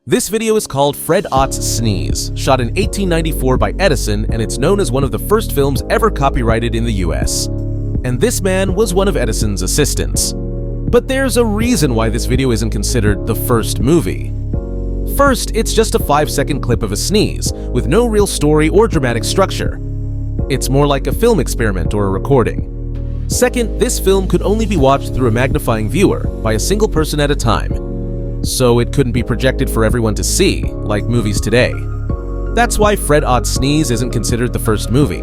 This video is called Fred Otts Sneeze, shot in 1894 by Edison, and it's known as one of the first films ever copyrighted in the US. And this man was one of Edison's assistants. But there's a reason why this video isn't considered the first movie. First, it's just a 5-second clip of a sneeze, with no real story or dramatic structure. It's more like a film experiment or a recording. Second, this film could only be watched through a magnifying viewer, by a single person at a time. So it couldn't be projected for everyone to see, like movies today. That's why Fred Otts Sneeze isn't considered the first movie.